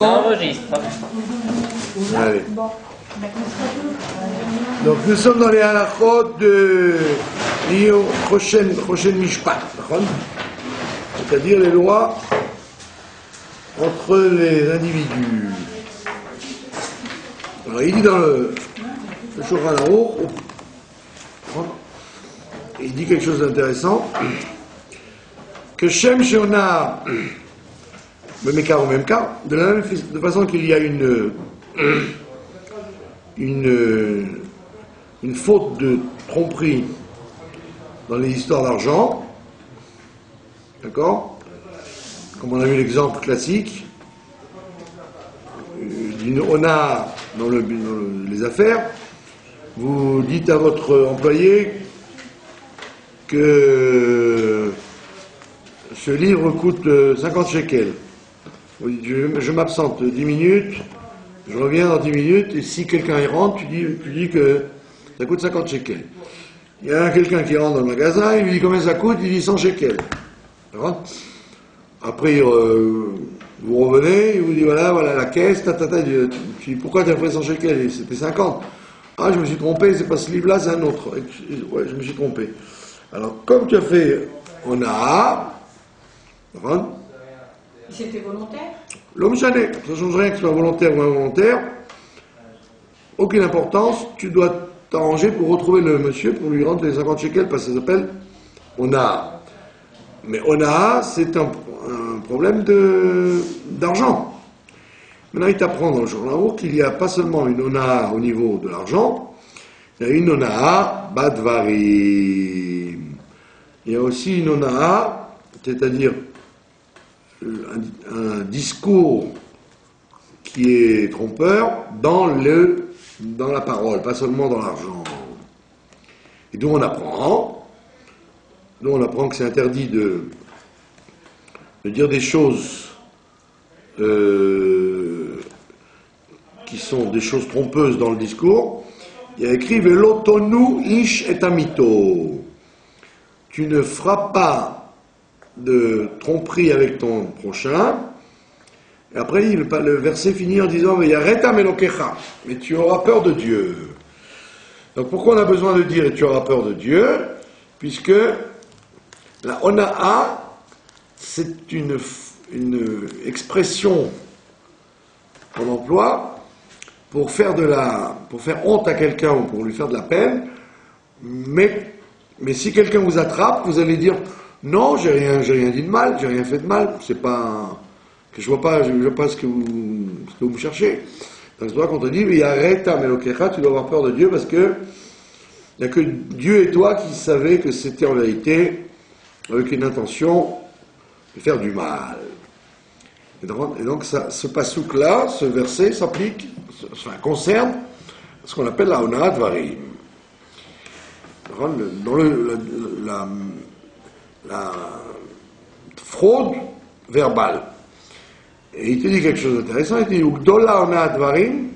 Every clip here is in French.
Enregistre. Allez. Donc nous sommes dans les halachot liées aux prochaines mishpat, c'est-à-dire les lois entre les individus. Alors il dit dans le Shulchan Aruch, il dit quelque chose d'intéressant, que Shem Sheona, le Mekar au même cas, de la même façon qu'il y a une faute de tromperie dans les histoires d'argent, d'accord? Comme on a vu l'exemple classique d'une ona dans les affaires, vous dites à votre employé que ce livre coûte 50 shekels. Vous dites, je m'absente 10 minutes, je reviens dans 10 minutes, et si quelqu'un y rentre, tu dis que ça coûte 50 shekels. Il y a quelqu'un qui rentre dans le magasin, il lui dit combien ça coûte, il dit 100 shekels. Après, vous revenez, il vous dit voilà la caisse, tu dis pourquoi tu as fait 100 shekels, c'était 50. Ah, je me suis trompé, c'est pas ce livre-là, c'est un autre. Ouais, je me suis trompé. Alors, comme tu as fait en A, c'était volontaire? L'homme chané, ça ne change rien que ce soit volontaire ou involontaire. Aucune importance, tu dois t'arranger pour retrouver le monsieur, pour lui rendre les 50 shekels, parce que ça s'appelle Ona. Mais Ona, c'est un problème d'argent. Maintenant, il t'apprend dans le journal qu'il n'y a pas seulement une Ona au niveau de l'argent, il y a une Ona Badvari. Il y a aussi une Ona, c'est-à-dire un discours qui est trompeur dans la parole, pas seulement dans l'argent. Et d'où on apprend que c'est interdit de dire des choses qui sont des choses trompeuses dans le discours. Il y a écrit Velotonu ish et amito. Tu ne feras pas de tromperie avec ton prochain. Et après, le verset finit en disant mais tu auras peur de Dieu. Donc pourquoi on a besoin de dire et tu auras peur de Dieu? Puisque la ona'a, c'est une expression qu'on emploie pour faire honte à quelqu'un ou pour lui faire de la peine. Mais si quelqu'un vous attrape, vous allez dire non, j'ai rien dit de mal, j'ai rien fait de mal, c'est pas que je vois pas ce que vous me cherchez. Donc c'est pour ça qu'on te dit, tu dois avoir peur de Dieu parce que il n'y a que Dieu et toi qui savaient que c'était en vérité avec une intention de faire du mal. Et donc ce pasouk-là, ce verset concerne ce qu'on appelle la Onat Varim. Dans la fraude verbale. Et il te dit quelque chose d'intéressant, il te dit Ugdola Onat Varim,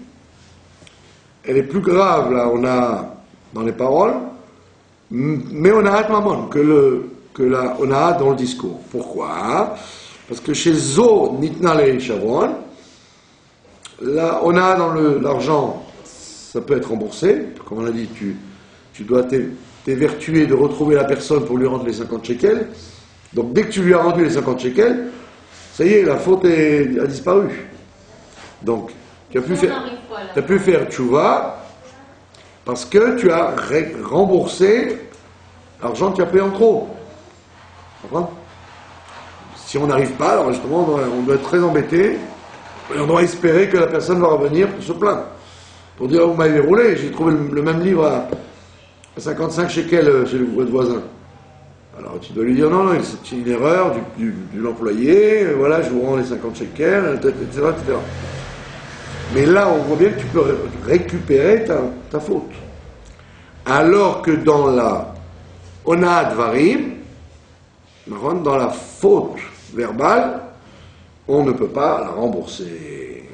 elle est plus grave là, on a dans les paroles, mais on a Mamon, que la Onat dans le discours. Pourquoi? Parce que chez Zo Nitnale Shavon, la Onat dans l'argent, ça peut être remboursé, comme on a dit, tu dois t'évertuer de retrouver la personne pour lui rendre les 50 shekels. Donc dès que tu lui as rendu les 50 shekels, ça y est, la faute a disparu. Donc, tu as pu faire tchouva parce que tu as remboursé l'argent que tu as payé en trop. Comprends? Si on n'arrive pas, alors justement, on doit être très embêté et on doit espérer que la personne va revenir pour se plaindre. Pour dire, vous m'avez roulé, j'ai trouvé le même livre à 55 shekels chez votre voisin. Alors tu dois lui dire non, c'est une erreur de l'employé, voilà, je vous rends les 50 shekels, etc., etc. Mais là, on voit bien que tu peux récupérer ta faute. Alors que dans la onad varim, dans la faute verbale, on ne peut pas la rembourser.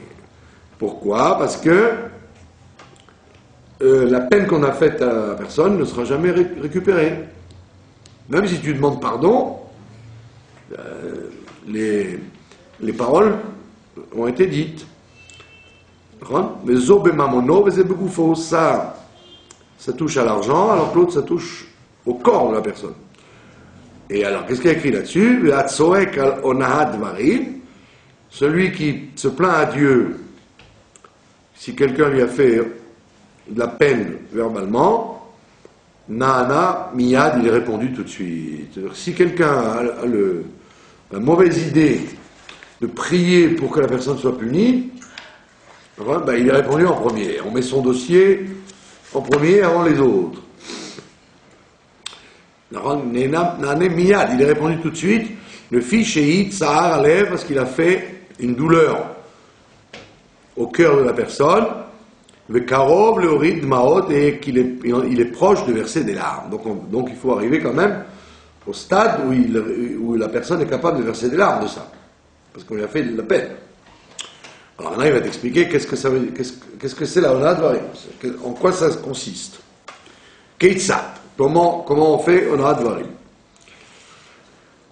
Pourquoi? Parce que la peine qu'on a faite à la personne ne sera jamais récupérée. Même si tu demandes pardon, les paroles ont été dites. Mais Zobe Mamono, ça touche à l'argent, alors que l'autre, ça touche au corps de la personne. Et alors, qu'est-ce qu'il y a écrit là-dessus? Celui qui se plaint à Dieu, si quelqu'un lui a fait de la peine verbalement, Nahana, Miyad, il est répondu tout de suite. C'est-à-dire, si quelqu'un a la mauvaise idée de prier pour que la personne soit punie, ben, il est répondu en premier. On met son dossier en premier avant les autres. Miyad, il est répondu tout de suite. Le fils Shehid Sahar Alev, parce qu'il a fait une douleur au cœur de la personne. Le Karov, le Orid Maot, et il est proche de verser des larmes. Donc il faut arriver quand même au stade où la personne est capable de verser des larmes de ça. Parce qu'on lui a fait de la peine. Alors là, il va t'expliquer qu'est-ce que c'est la Onat Dvarim, en quoi ça consiste. Keitsat, comment on fait Onat Dvarim.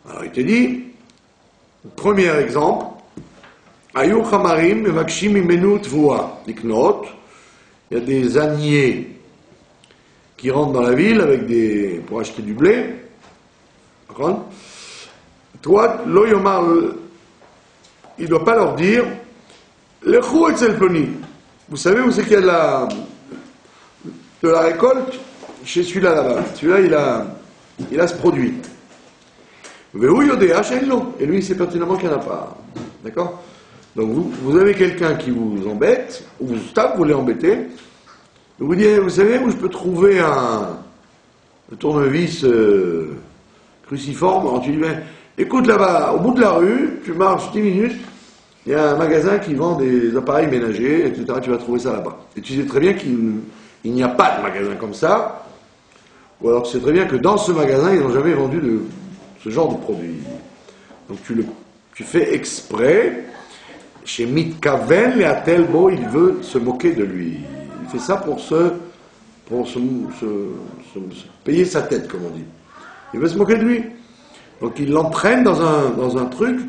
Alors il te dit, premier exemple, Ayu Chamarim Mevakshim Imenu Tvua Liknot, il y a des âniers qui rentrent dans la ville pour acheter du blé. Toi, Lo Yomar, il ne doit pas leur dire Lechou etzel ploni. Vous savez où c'est qu'il y a de la récolte? Chez celui-là là-bas. Celui-là, il a ce produit. Et lui, il sait pertinemment qu'il n'y en a pas. D'accord? Donc vous avez quelqu'un qui vous embête, ou vous voulez embêter, vous dites, vous savez où je peux trouver un tournevis cruciforme? Alors tu dis, ben, écoute là-bas, au bout de la rue, tu marches 10 minutes, il y a un magasin qui vend des appareils ménagers, etc. Tu vas trouver ça là-bas. Et tu sais très bien qu'il n'y a pas de magasin comme ça, ou alors tu sais très bien que dans ce magasin, ils n'ont jamais vendu ce genre de produit. Donc tu fais exprès, chez Mitkaven, et Atelbo, il veut se moquer de lui. Il fait ça pour se payer sa tête, comme on dit. Il veut se moquer de lui. Donc il l'entraîne dans un truc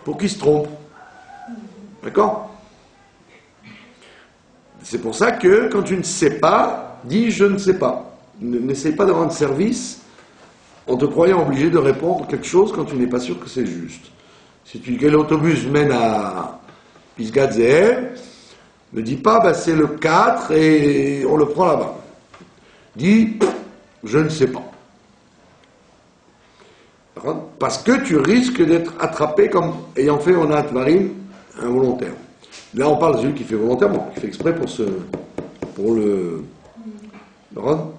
pour qu'il se trompe. D'accord? C'est pour ça que quand tu ne sais pas, dis je ne sais pas. N'essaie pas de rendre service en te croyant obligé de répondre quelque chose quand tu n'es pas sûr que c'est juste. Si tu dis que l'autobus mène à Pisgat Ze'ev, ne dis pas bah, c'est le 4 et on le prend là-bas. Dis je ne sais pas. Parce que tu risques d'être attrapé comme ayant fait Onat Dvarim involontaire. Là on parle de celui qui fait volontairement, qui fait exprès pour le rendre.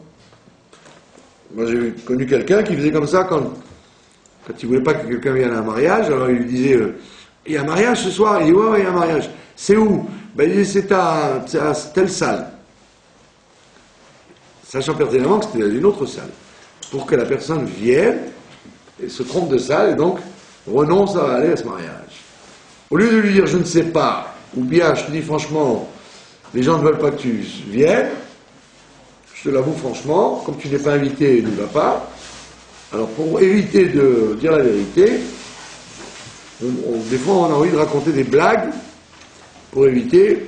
Moi j'ai connu quelqu'un qui faisait comme ça quand il voulait pas que quelqu'un vienne à un mariage, alors il lui disait il y a un mariage ce soir, il dit ouais il y a un mariage. C'est où? Ben il dit c'est à telle salle. Sachant pertinemment que c'était dans une autre salle. Pour que la personne vienne et se trompe de salle et donc renonce à aller à ce mariage. Au lieu de lui dire je ne sais pas, ou bien je te dis franchement, les gens ne veulent pas que tu viennes, je te l'avoue franchement, comme tu n'es pas invité, ne va pas. Alors pour éviter de dire la vérité, des fois on a envie de raconter des blagues pour éviter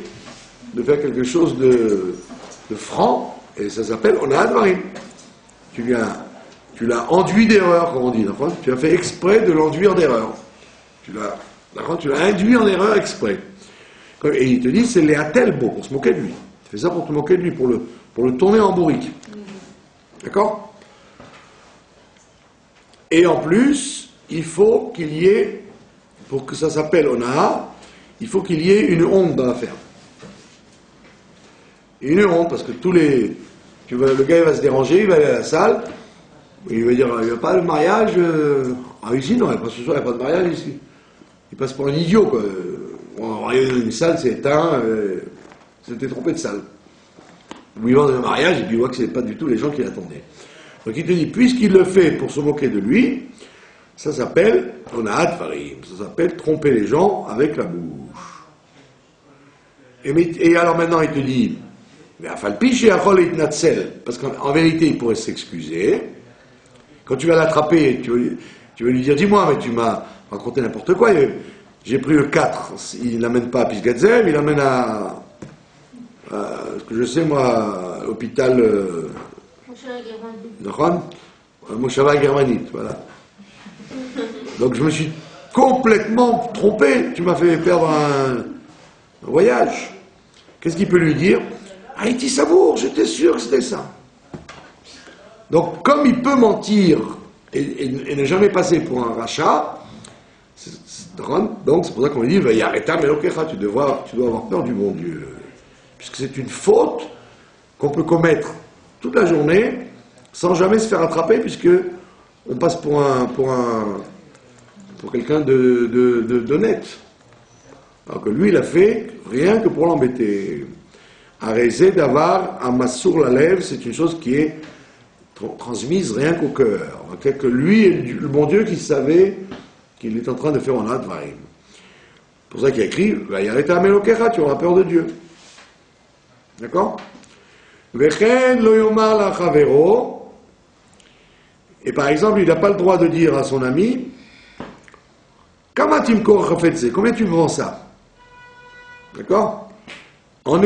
de faire quelque chose de franc, et ça s'appelle Onat Dvarim. Tu l'as enduit d'erreur, comme on dit, d'accord? Tu as fait exprès de l'enduire d'erreur. Tu l'as induit en erreur exprès. Et il te dit, c'est les Atelbo, pour se moquer de lui. Tu fais ça pour te moquer de lui, pour le tourner en bourrique. D'accord? Et en plus, il faut qu'il y ait, pour que ça s'appelle Onah, il faut qu'il y ait une honte dans l'affaire. Une honte, parce que le gars il va se déranger, il va aller à la salle, il va dire, il n'y a pas de mariage, ici non, ce soir il n'y a pas de mariage ici. Il passe pour un idiot, quoi. Une salle c'est éteint, c'était trompé de salle. Ou il va dans un mariage et puis il voit que ce n'est pas du tout les gens qui l'attendaient. Donc il te dit, puisqu'il le fait pour se moquer de lui, ça s'appelle Onat Dvarim, ça s'appelle tromper les gens avec la bouche. Et alors maintenant il te dit, parce qu'en vérité il pourrait s'excuser. Quand tu vas l'attraper, tu vas lui dire, dis-moi, mais tu m'as raconté n'importe quoi, j'ai pris le 4, il n'amène pas à Pisgazev, il amène à ce que je sais moi, à l'hôpital Moshava Germanite, voilà. Donc je me suis complètement trompé, tu m'as fait perdre un voyage. Qu'est-ce qu'il peut lui dire? Haïti Savour, j'étais sûr que c'était ça. Donc comme il peut mentir et ne jamais passer pour un rachat, donc c'est pour ça qu'on lui dit, tu dois avoir peur du bon Dieu. Puisque c'est une faute qu'on peut commettre toute la journée sans jamais se faire attraper, puisque on passe pour quelqu'un d'honnête. Alors que lui, il a fait rien que pour l'embêter. Arrêter d'avoir un massour la lèvre, c'est une chose qui est transmise rien qu'au cœur. C'est que lui est le bon Dieu qui savait qu'il est en train de faire en advarim. C'est pour ça qu'il a écrit, tu auras peur de Dieu. D'accord? Et par exemple, il n'a pas le droit de dire à son ami, combien tu me vends ça? D'accord? En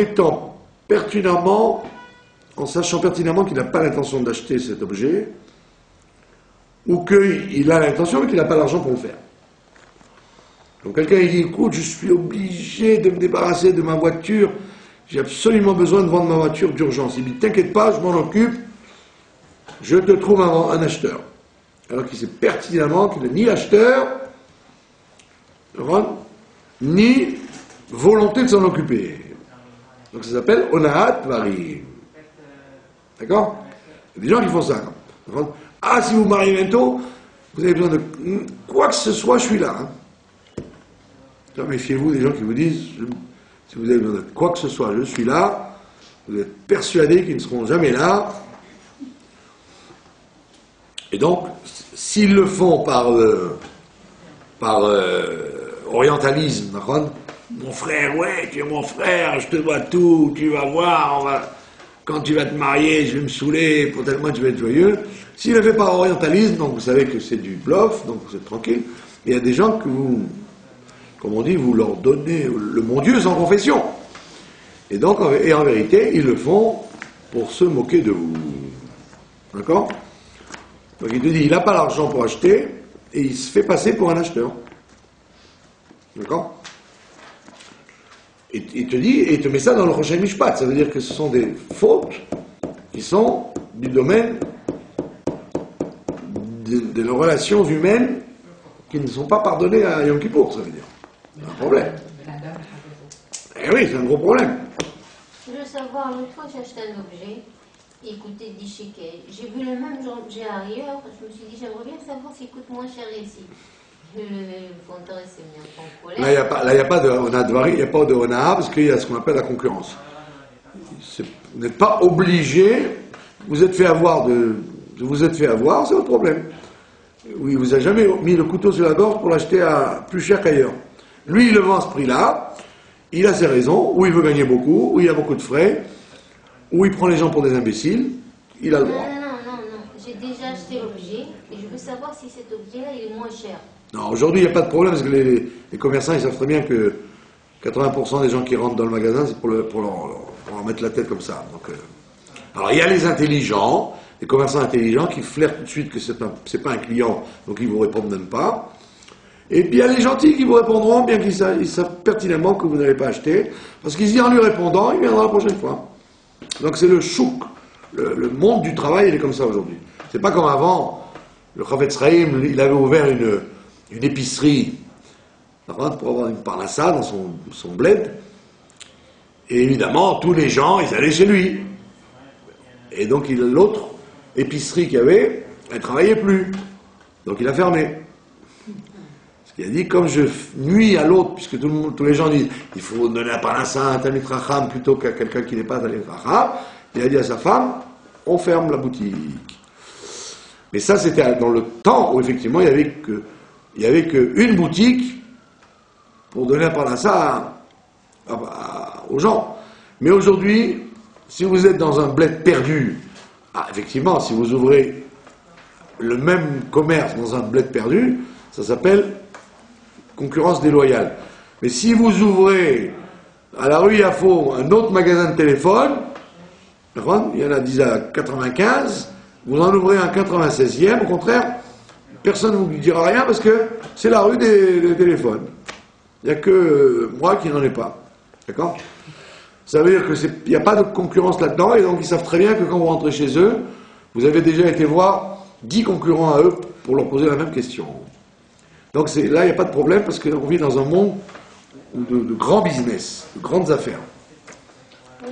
sachant pertinemment qu'il n'a pas l'intention d'acheter cet objet, ou qu'il a l'intention mais qu'il n'a pas l'argent pour le faire. Donc quelqu'un il dit, écoute, je suis obligé de me débarrasser de ma voiture, j'ai absolument besoin de vendre ma voiture d'urgence. Il dit, t'inquiète pas, je m'en occupe, je te trouve un acheteur. Alors qu'il sait pertinemment qu'il n'est ni acheteur, ni volonté de s'en occuper. Donc ça s'appelle Onahat Varim. D'accord? Il y a des gens qui font ça. Ah, si vous mariez bientôt, vous avez besoin de quoi que ce soit, je suis là. Hein. Méfiez-vous des gens qui vous disent, si vous avez besoin de quoi que ce soit, je suis là. Vous êtes persuadés qu'ils ne seront jamais là. Et donc, s'ils le font par orientalisme, mon frère, ouais, tu es mon frère, je te dois tout, tu vas voir, quand tu vas te marier, je vais me saouler, tellement tu vas être joyeux. S'il le fait par orientalisme, donc vous savez que c'est du bluff, donc vous êtes tranquille. Il y a des gens que vous, comme on dit, vous leur donnez le bon Dieu sans confession. Et donc, en vérité, ils le font pour se moquer de vous. D'accord? Donc il te dit, il n'a pas l'argent pour acheter, et il se fait passer pour un acheteur. D'accord? Et il te dit, et il te met ça dans le Rosh Mishpat. Ça veut dire que ce sont des fautes qui sont du domaine de nos relations humaines qui ne sont pas pardonnées à Yom Kippour, ça veut dire. C'est un problème. Eh oui, c'est un gros problème. Je veux savoir, l'autre fois j'ai acheté un objet, il coûtait 10 shekels. J'ai vu le même objet ailleurs, je me suis dit, j'aimerais bien savoir s'il coûte moins cher ici. Le vendeur s'est mis en colère. Là, il n'y a pas de Onadvari, il n'y a pas de Onaa, parce qu'il y a ce qu'on appelle la concurrence. Vous n'êtes pas obligé, vous êtes fait avoir, c'est votre problème. Oui, il vous a jamais mis le couteau sur la gorge pour l'acheter à plus cher qu'ailleurs. Lui, il le vend à ce prix-là, il a ses raisons, ou il veut gagner beaucoup, ou il a beaucoup de frais, ou il prend les gens pour des imbéciles, il a le droit. Non, j'ai déjà acheté l'objet, et je veux savoir si cet objet-là, il est moins cher. Non, aujourd'hui, il n'y a pas de problème, parce que les commerçants, ils savent très bien que 80% des gens qui rentrent dans le magasin, c'est pour leur mettre la tête comme ça. Donc, alors, il y a les intelligents, les commerçants intelligents qui flairent tout de suite que c'est pas un client, donc ils vous répondent même pas. Et puis il y a les gentils qui vous répondront, bien qu'ils savent pertinemment que vous n'avez pas acheté, parce qu'ils se disent en lui répondant, il viendra la prochaine fois. Donc c'est le chouk. Le monde du travail, il est comme ça aujourd'hui. C'est pas comme avant. Le Chavetz Chaim, il avait ouvert une épicerie pour avoir une parnassa dans son bled. Et évidemment, tous les gens, ils allaient chez lui. Et donc l'autre épicerie qu'il y avait, elle ne travaillait plus. Donc il a fermé. Parce qu'il a dit, comme je nuis à l'autre, puisque tous les gens disent, il faut donner la parnassa à un Talmid Chacham plutôt qu'à quelqu'un qui n'est pas Talmid Chacham, il a dit à sa femme, on ferme la boutique. Mais ça, c'était dans le temps où effectivement il n'y avait qu'une boutique pour donner la parnassa aux gens. Mais aujourd'hui, si vous êtes dans un bled perdu, effectivement, si vous ouvrez le même commerce dans un bled perdu, ça s'appelle concurrence déloyale. Mais si vous ouvrez à la rue Yafo un autre magasin de téléphone, il y en a 10 à 95, vous en ouvrez un 96e, au contraire, personne ne vous dira rien parce que c'est la rue des téléphones. Il n'y a que moi qui n'en ai pas. D'accord? Ça veut dire qu'il n'y a pas de concurrence là-dedans, et donc ils savent très bien que quand vous rentrez chez eux, vous avez déjà été voir 10 concurrents à eux pour leur poser la même question. Donc là, il n'y a pas de problème parce qu'on vit dans un monde de grands business, de grandes affaires.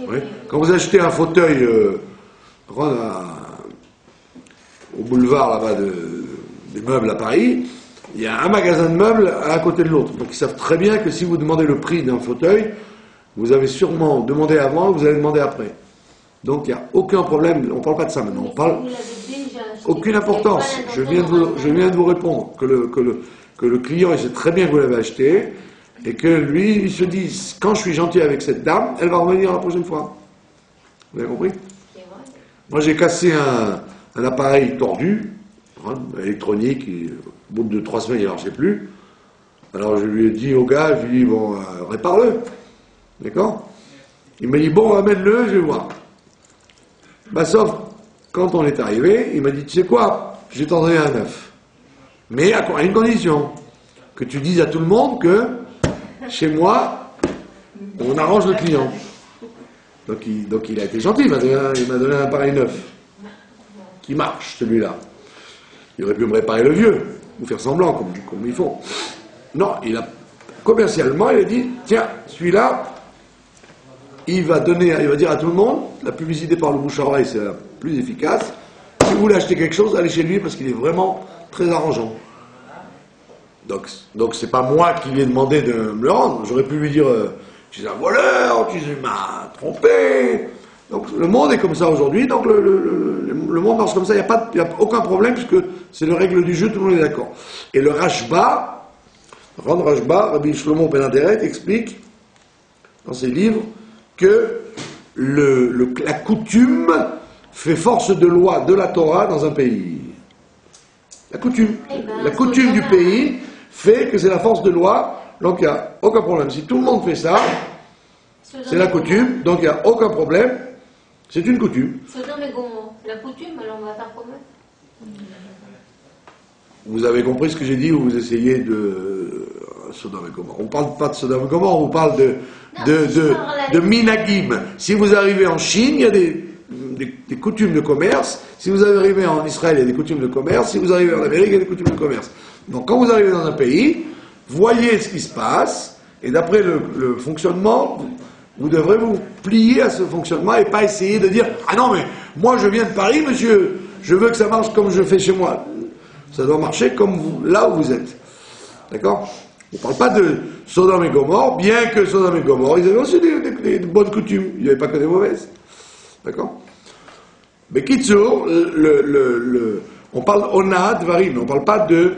Oui. Quand vous achetez un fauteuil au boulevard là-bas des meubles à Paris, il y a un magasin de meubles à côté de l'autre. Donc ils savent très bien que si vous demandez le prix d'un fauteuil, vous avez sûrement demandé avant, vous allez demander après. Donc il n'y a aucun problème, on ne parle pas de ça maintenant, on parle aucune importance. Je viens de vous répondre que le client, il sait très bien que vous l'avez acheté, et que lui, il se dit, quand je suis gentil avec cette dame, elle va revenir la prochaine fois. Vous avez compris? Moi j'ai cassé un appareil tordu, électronique, au bout de 3 semaines il ne marchait plus. Alors je lui ai dit au gars, je lui ai dit, bon, répare-le. D'accord? Il m'a dit, bon, amène-le, je vais voir. Bah, sauf, quand on est arrivé, il m'a dit, tu sais quoi, j'ai t'envoyé un neuf. Mais à une condition, que tu dises à tout le monde que, chez moi, on arrange le client. Donc il a été gentil, il m'a donné un appareil neuf, qui marche, celui-là. Il aurait pu me réparer le vieux, ou faire semblant, comme ils font. Non, commercialement, il a dit, tiens, celui-là, il va dire à tout le monde, la publicité par le bouche à oreille, c'est la plus efficace. Si vous voulez acheter quelque chose, allez chez lui parce qu'il est vraiment très arrangeant. Donc c'est pas moi qui lui ai demandé de me le rendre. J'aurais pu lui dire, tu es un voleur, tu m'as trompé. Donc le monde est comme ça aujourd'hui, donc le monde marche comme ça, il n'y a aucun problème puisque c'est la règle du jeu, tout le monde est d'accord. Et le Rashba, Rabbi Shlomo Ben Aderet explique dans ses livres que la coutume fait force de loi de la Torah dans un pays. La coutume du pays fait que c'est la force de loi, donc il n'y a aucun problème. Si tout le monde fait ça, c'est la coutume, donc il n'y a aucun problème, c'est une coutume. Sodome et Gomorrhe, la coutume, alors on va faire comment? Vous avez compris ce que j'ai dit ou vous essayez de Sodome et Gomorrhe? On ne parle pas de Sodome et Gomorrhe, on parle de minagim. Si vous arrivez en Chine, il y a des coutumes de commerce. Si vous arrivez en Israël, il y a des coutumes de commerce. Si vous arrivez en Amérique, il y a des coutumes de commerce. Donc quand vous arrivez dans un pays, voyez ce qui se passe, et d'après le fonctionnement, vous devrez vous plier à ce fonctionnement et pas essayer de dire « Ah non, mais moi je viens de Paris, monsieur, je veux que ça marche comme je fais chez moi. » Ça doit marcher comme vous, là où vous êtes. D'accord? On ne parle pas de Sodome et Gomorrhe, bien que Sodome et Gomorrhe, ils avaient aussi des bonnes coutumes. Il n'y avait pas que des mauvaises. D'accord? Mais Kitsour, on parle Ona Dvarim, on ne parle pas de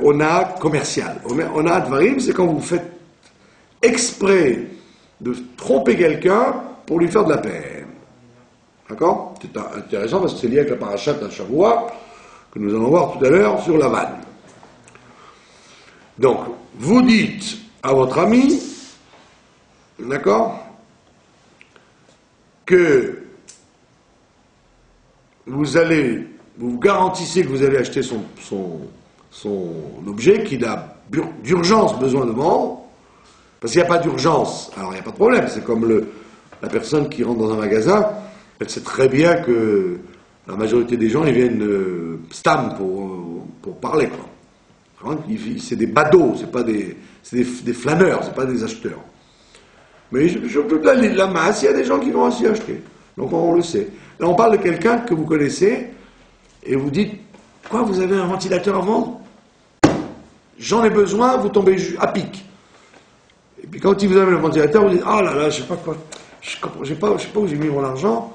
Ona commercial. Ona Dvarim, c'est quand vous faites exprès de tromper quelqu'un pour lui faire de la peine. D'accord? C'est intéressant parce que c'est lié avec la parachat d'Ashavua que nous allons voir tout à l'heure sur la vanne. Donc, vous dites à votre ami, d'accord, que vous garantissez que vous allez acheter son objet qu'il a d'urgence besoin de vendre, parce qu'il n'y a pas d'urgence, alors il n'y a pas de problème, c'est comme la personne qui rentre dans un magasin, elle sait très bien que la majorité des gens, ils viennent stam pour parler, quoi. C'est des badauds, c'est des flâneurs, c'est pas des acheteurs. Mais la masse, il y a des gens qui vont aussi acheter. Donc on le sait. Là, on parle de quelqu'un que vous connaissez, et vous dites, quoi, vous avez un ventilateur à vendre? J'en ai besoin, vous tombez à pic. Et puis quand il vous amène le ventilateur, vous dites, ah là là, je sais pas quoi, je sais pas où j'ai mis mon argent.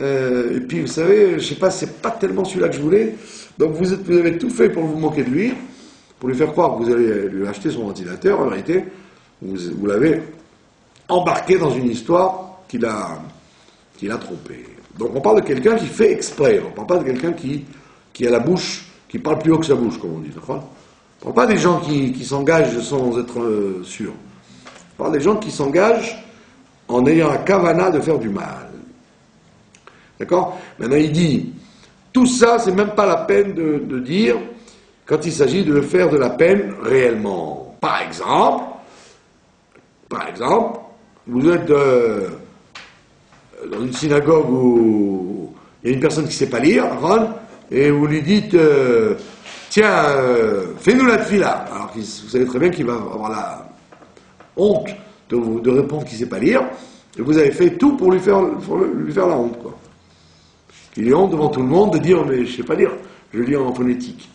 Et puis vous savez, je sais pas, c'est pas tellement celui-là que je voulais. Donc vous avez tout fait pour vous moquer de lui, pour lui faire croire que vous allez lui acheter son ventilateur. En réalité, vous l'avez embarqué dans une histoire qui l'a trompé. Donc on parle de quelqu'un qui fait exprès, on ne parle pas de quelqu'un qui a la bouche, qui parle plus haut que sa bouche, comme on dit. ne parle pas des gens qui s'engagent sans être sûrs. Je parle des gens qui s'engagent en ayant la kavana de faire du mal. D'accord? Maintenant, il dit, tout ça, c'est même pas la peine de dire quand il s'agit de faire de la peine réellement. Par exemple, vous êtes dans une synagogue où il y a une personne qui ne sait pas lire, et vous lui dites, tiens, fais-nous la tefila. Alors vous savez très bien qu'il va avoir la honte de répondre qu'il ne sait pas lire, et vous avez fait tout pour lui faire la honte, quoi. Il est honte devant tout le monde de dire, mais je ne sais pas lire, je lis en phonétique.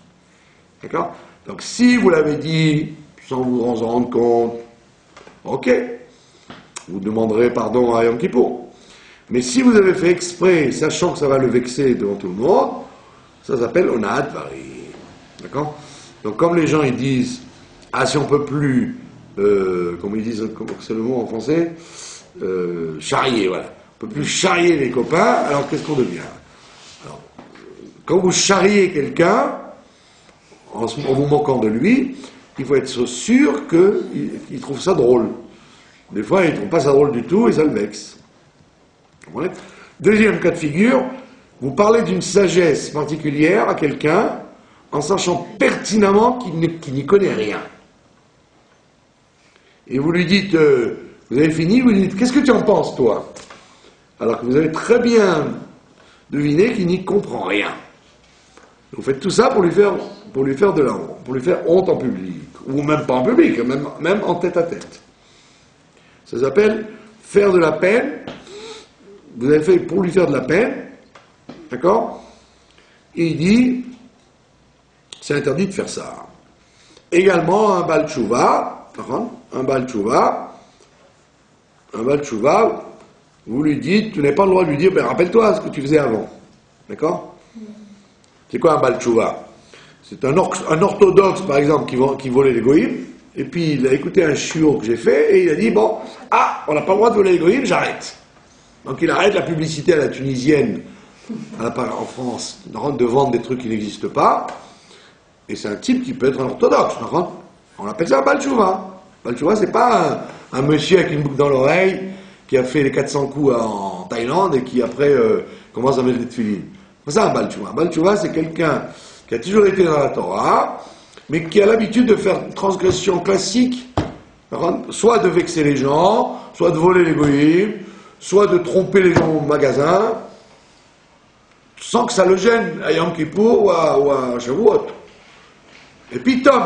D'accord? Donc si vous l'avez dit sans vous en rendre compte, ok, vous demanderez pardon à Yom Kippour. Mais si vous avez fait exprès, sachant que ça va le vexer devant tout le monde, ça s'appelle Ona'at Vari. D'accord? Donc comme les gens ils disent, ah si on peut plus, comme ils disent, c'est le mot en français, charrier, voilà. On peut plus charrier les copains, alors qu'est-ce qu'on devient? Alors, quand vous charriez quelqu'un, en vous moquant de lui, il faut être sûr qu'il trouve ça drôle. Des fois, il ne trouve pas ça drôle du tout et ça le vexe. Deuxième cas de figure, vous parlez d'une sagesse particulière à quelqu'un en sachant pertinemment qu'il n'y connaît rien. Et vous lui dites, vous avez fini, vous lui dites, qu'est-ce que tu en penses, toi? Alors que vous avez très bien deviné qu'il n'y comprend rien. Vous faites tout ça pour lui faire de la honte, pour lui faire honte en public, ou même pas en public, même en tête à tête. Ça s'appelle faire de la peine. Vous avez fait pour lui faire de la peine, d'accord? Et il dit, c'est interdit de faire ça. Également un Baal Tshuva, vous lui dites, tu n'as pas le droit de lui dire, ben rappelle-toi ce que tu faisais avant, d'accord? C'est quoi un Baal Tshuva? C'est un orthodoxe, par exemple, qui volait les goïms, et puis il a écouté un shiur que j'ai fait, et il a dit, bon, on n'a pas le droit de voler les goïms, j'arrête. Donc il arrête la publicité à la tunisienne, en France, de vendre des trucs qui n'existent pas, et c'est un type qui peut être un orthodoxe. On appelle ça un Baal Tshuva. Baal Tshuva, c'est pas un monsieur avec une boucle dans l'oreille, qui a fait les 400 coups en Thaïlande, et qui après commence à mettre des tefilines. C'est ça un Baal Tshuva. Un Baal Tshuva, c'est quelqu'un qui a toujours été dans la Torah, mais qui a l'habitude de faire une transgression classique, soit de vexer les gens, soit de voler les goïms, soit de tromper les gens au magasin, sans que ça le gêne à Yom Kippour ou à Shavuot. Et puis Tom,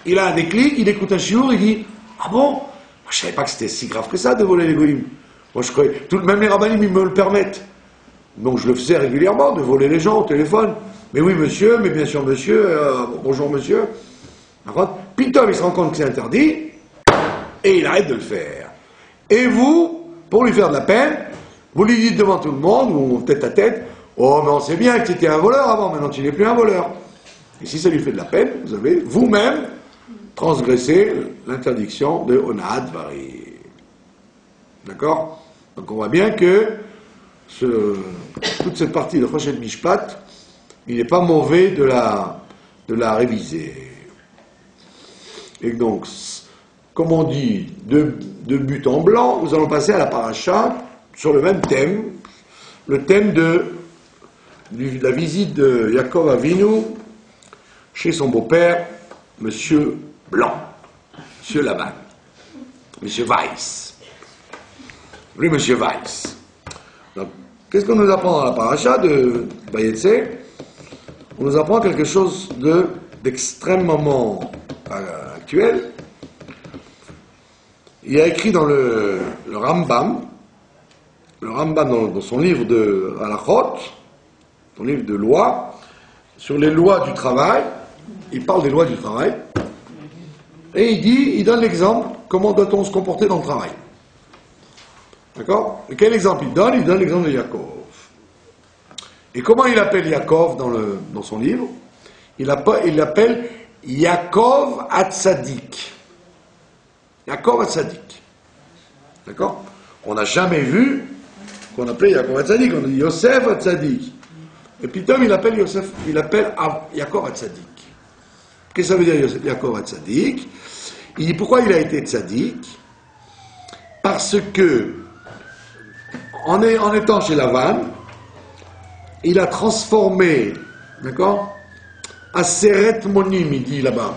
il a un déclic, il écoute un shiur, il dit, ah bon, moi, je savais pas que c'était si grave que ça de voler les goïms. Moi je croyais, même les rabbinim ils me le permettent. Donc je le faisais régulièrement, de voler les gens au téléphone. Mais oui monsieur, mais bien sûr monsieur, bonjour monsieur. Puis Tom il se rend compte que c'est interdit, et il arrête de le faire. Et vous, pour lui faire de la peine, vous lui dites devant tout le monde, ou tête à tête, oh mais on sait bien que tu étais un voleur avant, maintenant tu n'es plus un voleur. Et si ça lui fait de la peine, vous avez vous-même transgressé l'interdiction de Ona'at Vari. D'accord? Donc on voit bien que toute cette partie de Choshen Mishpat, il n'est pas mauvais de la réviser. Et donc, comme on dit, de but en blanc, nous allons passer à la paracha sur le même thème, le thème de la visite de Yaakov Avinu chez son beau-père, Monsieur Blanc, Monsieur Laban, Monsieur Weiss. Oui, Monsieur Weiss. Donc, qu'est-ce qu'on nous apprend dans la paracha de Vayetse? On nous apprend quelque chose d'extrêmement actuel. Il a écrit dans le Rambam dans son livre de Halachot, son livre de loi, sur les lois du travail. Il parle des lois du travail, et il donne l'exemple, comment doit-on se comporter dans le travail. D'accord? Et quel exemple il donne? Il donne l'exemple de Yaakov. Et comment il appelle Yaakov dans son livre? Il l'appelle Yaakov Hatzadik. Yaakov Hatzadik. D'accord? On n'a jamais vu qu'on appelait Yaakov Hatzadik, on a dit Yosef Hatzadik. Et puis Tom, il appelle Yaakov Hatzadik. Qu'est-ce que ça veut dire Yaakov Tzadik? Il dit pourquoi il a été Tzadik? Parce que, en étant chez Lavan, il a transformé, d'accord, Aseret Monim, il dit là-bas.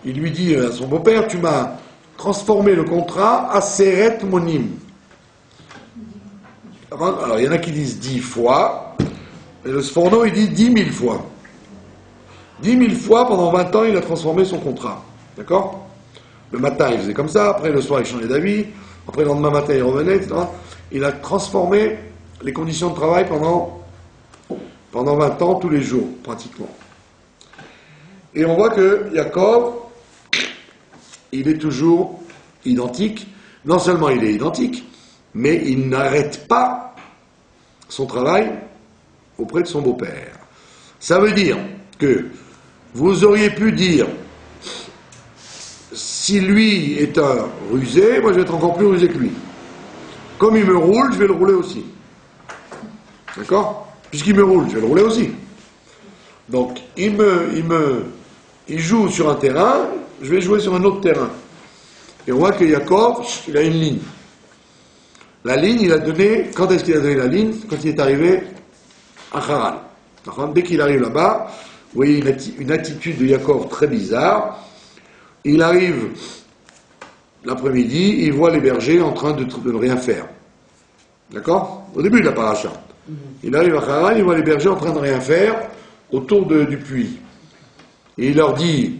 Il lui dit à son beau-père, tu m'as transformé le contrat Aseret Monim. Alors, il y en a qui disent 10 fois, et le Sforno, il dit 10 000 fois. 10 000 fois, pendant 20 ans, il a transformé son contrat. D'accord? Le matin, il faisait comme ça, après le soir, il changeait d'avis, après le lendemain matin, il revenait, etc. Il a transformé les conditions de travail pendant 20 ans, tous les jours, pratiquement. Et on voit que Yaakov, il est toujours identique. Non seulement il est identique, mais il n'arrête pas son travail auprès de son beau-père. Ça veut dire que vous auriez pu dire, si lui est un rusé, moi je vais être encore plus rusé que lui. Comme il me roule, je vais le rouler aussi. D'accord? Puisqu'il me roule, je vais le rouler aussi. Donc, il joue sur un terrain, je vais jouer sur un autre terrain. Et on voit que Yaakov, il a une ligne. La ligne, il a donné, quand est-ce qu'il a donné la ligne? Quand il est arrivé à Haran. Dès qu'il arrive là-bas, vous voyez une attitude de Yaakov très bizarre. Il arrive l'après-midi, il voit les bergers en train de ne rien faire. D'accord? Au début de la paracha. Il arrive à Haran, il voit les bergers en train de rien faire autour du puits. Et il leur dit,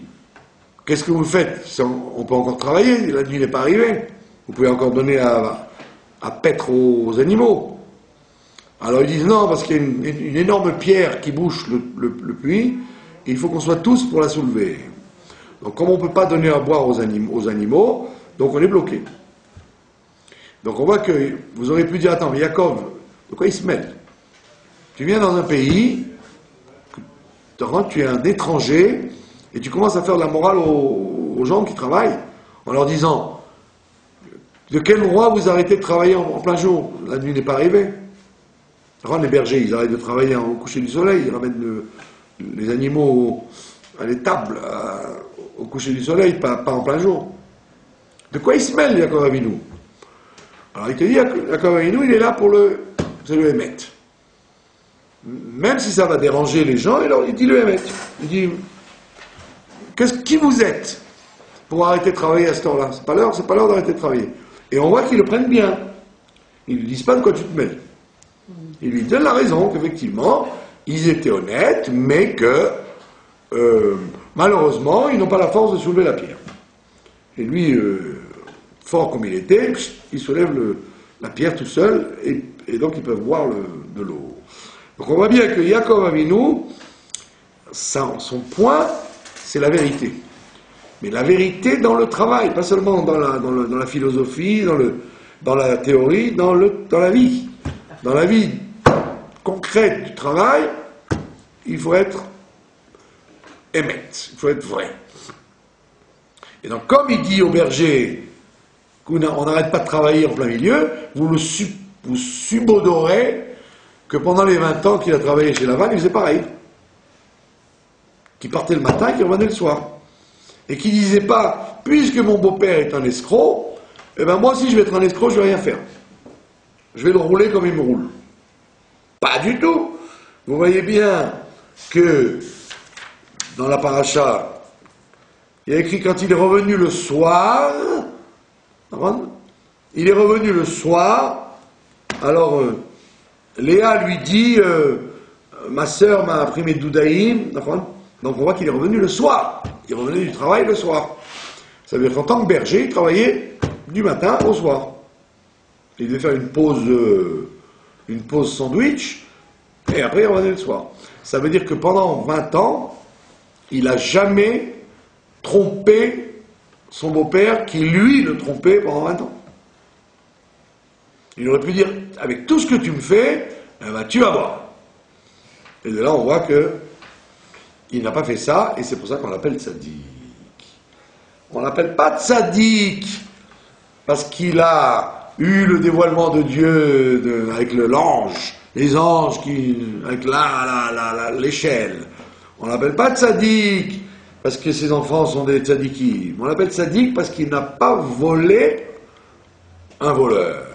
qu'est-ce que vous faites? On peut encore travailler, la nuit n'est pas arrivée. Vous pouvez encore donner à paître aux animaux. Alors ils disent non, parce qu'il y a une énorme pierre qui bouche le puits, et il faut qu'on soit tous pour la soulever. Donc comme on ne peut pas donner à boire aux animaux, donc on est bloqué. Donc on voit que vous auriez pu dire, attends, mais Yaakov, de quoi il se mêle? Tu viens dans un pays, tu es un étranger, et tu commences à faire de la morale aux gens qui travaillent, en leur disant, de quel droit vous arrêtez de travailler en plein jour? La nuit n'est pas arrivée. Les bergers, ils arrêtent de travailler au coucher du soleil, ils ramènent les animaux à l'étable, au coucher du soleil, pas en plein jour. De quoi il se mêle, Yaakov Avinu? Alors il te dit, Yaakov Avinu, il est là pour c'est le Hémet. Même si ça va déranger les gens, il dit le Hémet. Il dit, qui vous êtes pour arrêter de travailler à cette heure-là? C'est pas l'heure d'arrêter de travailler. Et on voit qu'ils le prennent bien. Ils ne lui disent pas de quoi tu te mêles. Ils lui donnent la raison qu'effectivement, ils étaient honnêtes, mais que malheureusement, ils n'ont pas la force de soulever la pierre. Et lui, fort comme il était, il soulève la pierre tout seul, et donc ils peuvent boire de l'eau. Donc on voit bien que Yaakov Avinu, son point, c'est la vérité. Mais la vérité dans le travail, pas seulement dans la philosophie, dans la théorie, dans la vie. Dans la vie concrète du travail, il faut être émet, il faut être vrai. Et donc, comme il dit au berger qu'on n'arrête pas de travailler en plein milieu, vous subodorez que pendant les 20 ans qu'il a travaillé chez Lavan, il faisait pareil. Qu'il partait le matin et qu'il revenait le soir. Et qu'il disait pas, puisque mon beau-père est un escroc, eh ben moi aussi je vais être un escroc, je vais rien faire. Je vais le rouler comme il me roule. Pas du tout. Vous voyez bien que dans la paracha, il y a écrit quand il est revenu le soir, il est revenu le soir, alors Léa lui dit, ma sœur m'a pris mes doudaïm, donc on voit qu'il est revenu le soir, il revenait du travail le soir. Ça veut dire qu'en tant que berger, il travaillait du matin au soir. Il devait faire une pause sandwich, et après il revenait le soir. Ça veut dire que pendant 20 ans, il n'a jamais trompé son beau-père, qui lui le trompait pendant 20 ans. Il aurait pu dire, avec tout ce que tu me fais, eh ben, tu vas voir. Et de là, on voit que il n'a pas fait ça, et c'est pour ça qu'on l'appelle tzaddik. On l'appelle pas tzaddik, parce qu'il a eu le dévoilement de Dieu avec l'ange, les anges avec l'échelle. On l'appelle pas tzaddik parce que ses enfants sont des tzadikim. On l'appelle tzadik parce qu'il n'a pas volé un voleur.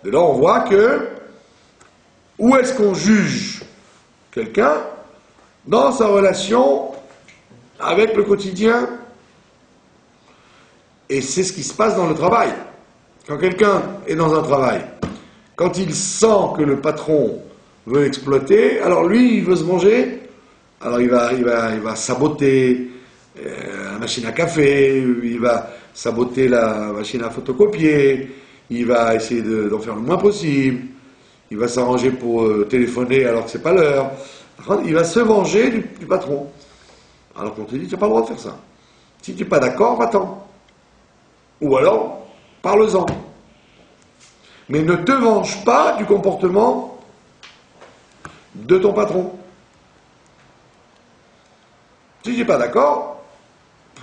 De là, on voit que où est-ce qu'on juge quelqu'un? Dans sa relation avec le quotidien. Et c'est ce qui se passe dans le travail. Quand quelqu'un est dans un travail, quand il sent que le patron veut exploiter, alors lui, il veut se manger, alors il va saboter la machine à café, il va saboter la machine à photocopier, il va essayer d'en faire le moins possible, il va s'arranger pour téléphoner alors que c'est pas l'heure. Il va se venger du patron. Alors qu'on te dit, tu n'as pas le droit de faire ça. Si tu n'es pas d'accord, va-t'en. Ou alors, parle-en. Mais ne te venge pas du comportement de ton patron. Si tu n'es pas d'accord,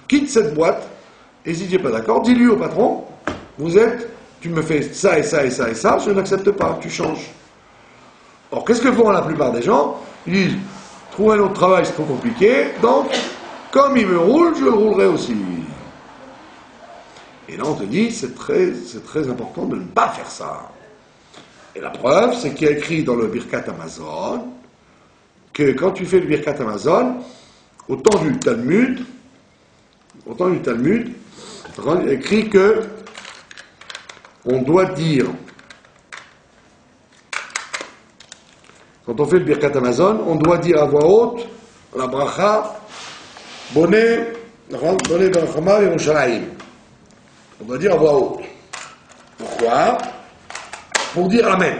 quitte cette boîte, et si tu n'es pas d'accord, dis-lui au patron, tu me fais ça et ça et ça et ça, je n'accepte pas, tu changes. Or, qu'est-ce que font la plupart des gens? Ils disent, trouver un autre travail, c'est trop compliqué, donc, comme il me roule, je le roulerai aussi. Et là, on te dit, c'est très important de ne pas faire ça. Et la preuve, c'est qu'il y a écrit dans le Birkat Amazon que quand tu fais le Birkat Amazon, au temps du Talmud, il y a écrit que on doit dire, quand on fait le Birkat Amazon, on doit dire à voix haute la bracha Bonnet Berachama Yerushalayim. On doit dire à voix haute. Pourquoi? Pour dire Amen.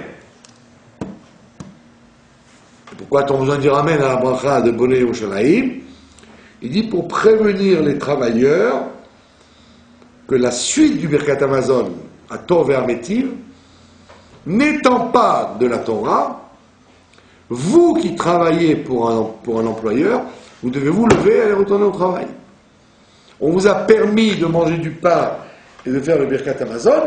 Et pourquoi a-t-on besoin de dire Amen à la bracha de Bonnet Yerushalayim? Il dit pour prévenir les travailleurs que la suite du Birkat Amazon à Tov et Ametiv, n'étant pas de la Torah, vous qui travaillez pour un employeur, vous devez vous lever et aller retourner au travail. On vous a permis de manger du pain et de faire le Birkat Amazon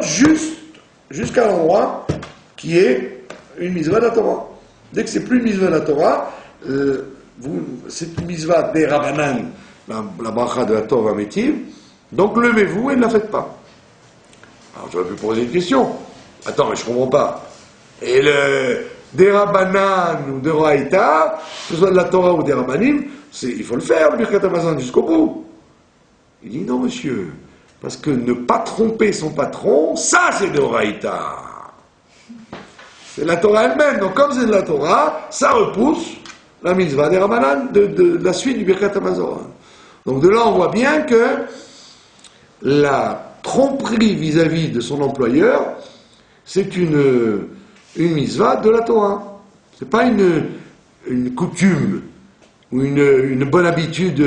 jusqu'à l'endroit qui est une mitzvah de la Torah. Dès que c'est plus une mitzvah de la Torah, c'est une mitzvah des Rabbanan, la bracha de la Torah Métiv, donc levez-vous et ne la faites pas. Alors j'aurais pu poser une question. Attends, mais je comprends pas. Et des Rabbanan ou des Raïta, que ce soit de la Torah ou des Rabbanim, il faut le faire, le Birkat Amazon jusqu'au bout. Il dit non, monsieur, parce que ne pas tromper son patron, ça c'est de Raïta. C'est la Torah elle-même. Donc comme c'est de la Torah, ça repousse la mitzvah des Rabbanan, de la suite du Birkat Amazon. Donc de là, on voit bien que la tromperie vis-à-vis de son employeur, c'est une mitzvah de la Torah. C'est pas une coutume ou une bonne habitude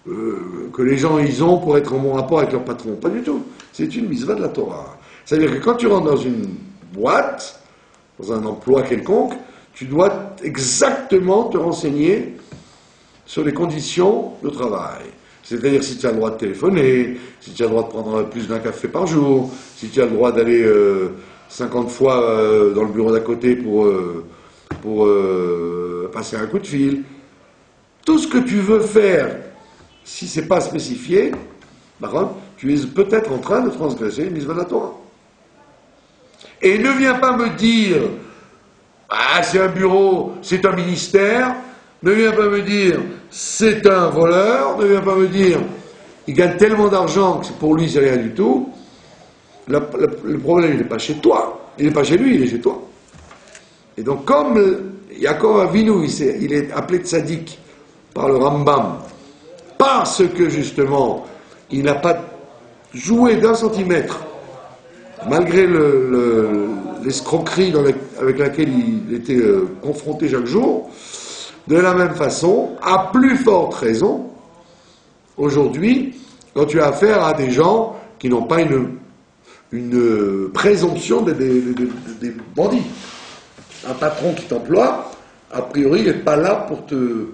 que les gens ils ont pour être en bon rapport avec leur patron. Pas du tout. C'est une mitzvah de la Torah. C'est-à-dire que quand tu rentres dans une boîte, dans un emploi quelconque, tu dois exactement te renseigner sur les conditions de travail. C'est-à-dire si tu as le droit de téléphoner, si tu as le droit de prendre plus d'un café par jour, si tu as le droit d'aller 50 fois dans le bureau d'à côté pour passer un coup de fil. Tout ce que tu veux faire, si ce n'est pas spécifié, par contre, tu es peut-être en train de transgresser une mitzvah de la Torah. Et ne viens pas me dire, ah c'est un bureau, c'est un ministère, ne viens pas me dire, c'est un voleur, ne viens pas me dire, il gagne tellement d'argent que pour lui c'est rien du tout. Le problème, il n'est pas chez toi, il n'est pas chez lui, il est chez toi. Et donc comme Yaakov Avinu, il est appelé tzaddik par le Rambam, parce que justement, il n'a pas joué d'un centimètre, malgré l'escroquerie avec laquelle il était confronté chaque jour, de la même façon, à plus forte raison, aujourd'hui, quand tu as affaire à des gens qui n'ont pas une présomption des bandits. Un patron qui t'emploie, a priori, il n'est pas là pour te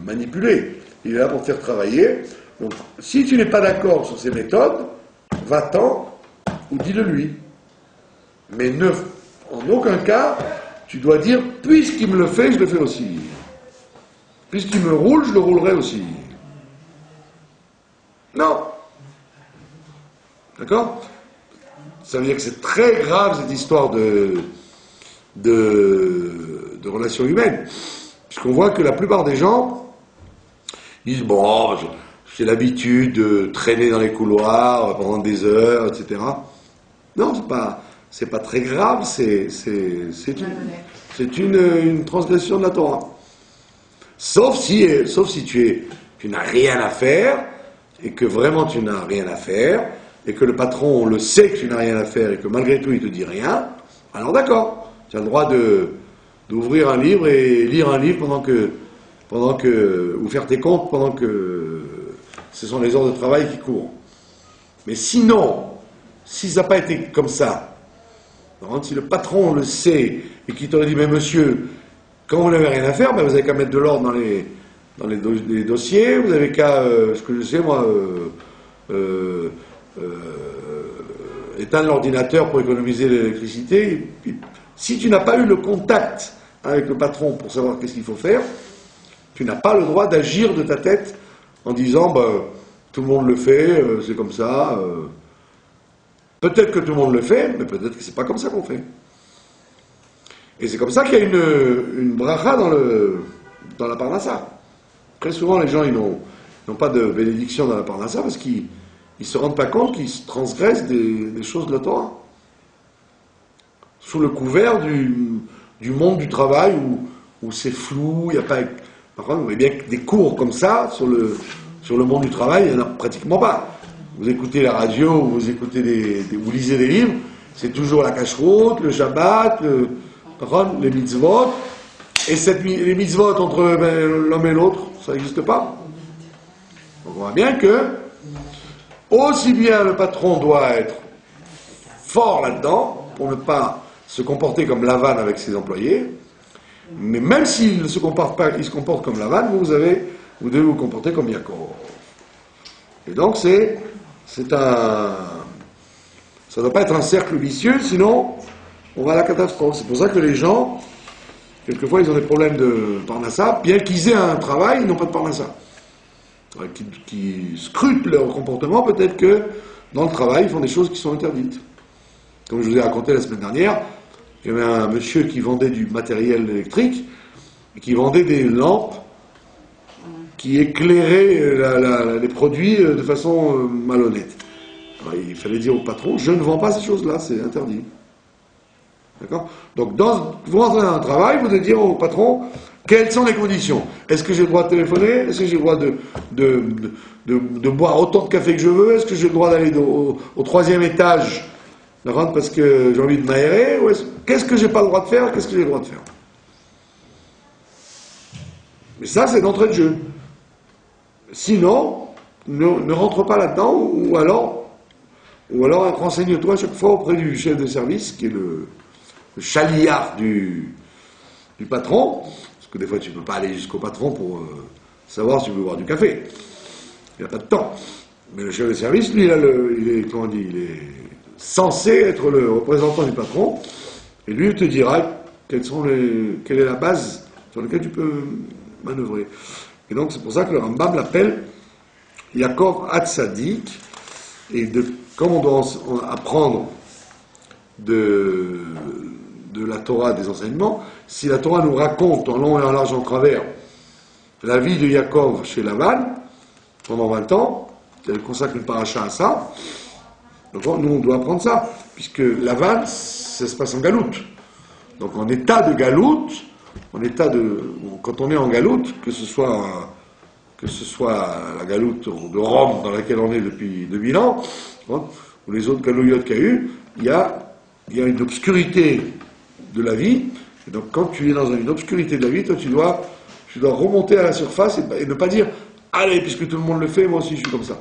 manipuler. Il est là pour te faire travailler. Donc, si tu n'es pas d'accord sur ces méthodes, va-t'en ou dis-le lui. Mais en aucun cas, tu dois dire, puisqu'il me le fait, je le fais aussi. puisqu'il me roule, je le roulerai aussi. Non. D'accord? Ça veut dire que c'est très grave cette histoire de relations humaines. Puisqu'on voit que la plupart des gens disent, bon, j'ai l'habitude de traîner dans les couloirs pendant des heures, etc. Non, c'est pas très grave, c'est une transgression de la Torah. Sauf si tu n'as rien à faire, et que vraiment tu n'as rien à faire, et que le patron le sait que tu n'as rien à faire, et que malgré tout il te dit rien, alors d'accord, tu as le droit d'ouvrir un livre et lire un livre ou faire tes comptes pendant que ce sont les heures de travail qui courent. Mais sinon, si ça n'a pas été comme ça, si le patron le sait et qu'il t'aurait dit, mais monsieur, quand vous n'avez rien à faire, ben vous n'avez qu'à mettre de l'ordre dans les dossiers, vous n'avez qu'à, ce que je sais moi, éteindre l'ordinateur pour économiser l'électricité. Si tu n'as pas eu le contact avec le patron pour savoir qu'est-ce qu'il faut faire, tu n'as pas le droit d'agir de ta tête en disant tout le monde le fait, c'est comme ça. Peut-être que tout le monde le fait, mais peut-être que c'est pas comme ça qu'on fait. Et c'est comme ça qu'il y a une bracha dans la parnassa. Très souvent, les gens ils n'ont pas de bénédiction dans la parnassa parce qu'ils se rendent pas compte qu'ils transgressent des choses de la Torah. Sous le couvert du monde du travail où c'est flou, il n'y a pas... Par contre, vous voyez bien que des cours comme ça, sur le monde du travail, il n'y en a pratiquement pas. Vous écoutez la radio, vous lisez des livres, c'est toujours la cacheroute, le Shabbat, les mitzvot, et les mitzvot entre l'homme et l'autre, ça n'existe pas. Donc on voit bien que, aussi bien le patron doit être fort là-dedans, pour ne pas se comporter comme Lavan avec ses employés, mais même s'il ne se comporte pas, il se comporte comme Lavan, vous devez vous comporter comme Yaakov. Et donc ça ne doit pas être un cercle vicieux, sinon on va à la catastrophe. C'est pour ça que les gens, quelquefois, ils ont des problèmes de parnassa, bien qu'ils aient un travail, ils n'ont pas de parnassa. Qui scrutent leur comportement, peut-être que dans le travail, ils font des choses qui sont interdites. Comme je vous ai raconté la semaine dernière, il y avait un monsieur qui vendait du matériel électrique, et qui vendait des lampes qui éclairaient les produits de façon malhonnête. Alors, il fallait dire au patron, je ne vends pas ces choses-là, c'est interdit. D'accord? Donc, vous rentrez dans un travail, vous devez dire au patron, quelles sont les conditions? Est-ce que j'ai le droit de téléphoner? Est-ce que j'ai le droit de boire autant de café que je veux? Est-ce que j'ai le droit d'aller au 3e étage parce que j'ai envie de m'aérer? Qu'est-ce que j'ai pas le droit de faire? Qu'est-ce que j'ai le droit de faire? Mais ça, c'est d'entrée de jeu. Sinon, ne rentre pas là-dedans, ou alors renseigne-toi à chaque fois auprès du chef de service, qui est le chaliard du patron, parce que des fois tu ne peux pas aller jusqu'au patron pour savoir si tu veux boire du café. Il n'a pas de temps. Mais le chef de service, lui, il est censé être le représentant du patron, et lui il te dira quelle est la base sur laquelle tu peux manœuvrer. Et donc c'est pour ça que le Rambam l'appelle Yaakov Hatzadik, et comme on doit apprendre de la Torah, des enseignements, si la Torah nous raconte en long et en large en travers la vie de Yaakov chez Lavan, pendant 20 ans, elle consacre une paracha à ça, donc nous on doit apprendre ça, puisque Lavan, ça se passe en galoute. Donc en état de galoute, quand on est en galoute, que ce soit la galoute de Rome dans laquelle on est depuis 2000 ans, ou les autres galouillottes qu'il y a eu, il y a une obscurité de la vie, et donc quand tu es dans une obscurité de la vie, toi tu dois remonter à la surface et ne pas dire « Allez, puisque tout le monde le fait, moi aussi je suis comme ça.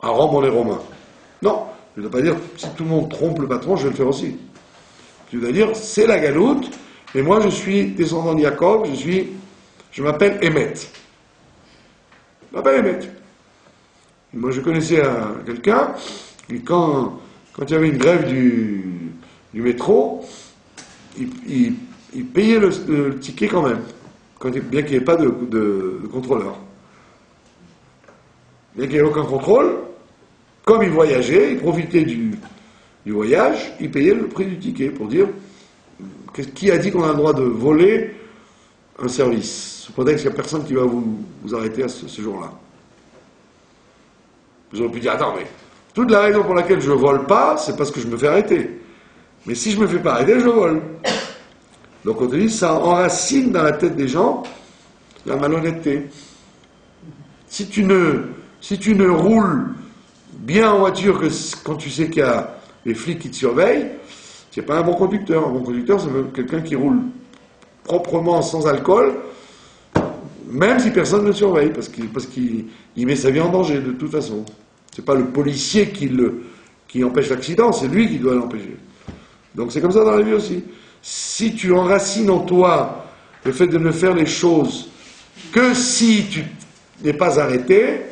À Rome, on est romain. » Non, je ne dois pas dire « Si tout le monde trompe le patron, je vais le faire aussi. » Tu dois dire « C'est la galoute, et moi je suis descendant de Yaakov, je m'appelle Emet. » Je m'appelle Emet. Moi je connaissais quelqu'un, et quand il y avait une grève du métro, il payait le ticket quand bien qu'il n'y ait pas de contrôleur. Bien qu'il n'y ait aucun contrôle, comme il voyageait, il profitait du voyage, il payait le prix du ticket pour dire qui a dit qu'on a le droit de voler un service, sous prétexte qu'il n'y a personne qui va vous arrêter à ce jour-là. Vous auriez pu dire, attends, mais toute la raison pour laquelle je ne vole pas, c'est parce que je me fais arrêter. Mais si je ne me fais pas arrêter, je vole. Donc on te dit, ça enracine dans la tête des gens la malhonnêteté. Si tu ne roules bien en voiture que quand tu sais qu'il y a les flics qui te surveillent, tu n'es pas un bon conducteur. Un bon conducteur, c'est quelqu'un qui roule proprement, sans alcool, même si personne ne le surveille, parce qu'il met sa vie en danger, de toute façon. C'est pas le policier qui empêche l'accident, c'est lui qui doit l'empêcher. Donc c'est comme ça dans la vie aussi. Si tu enracines en toi le fait de ne faire les choses que si tu n'es pas arrêté,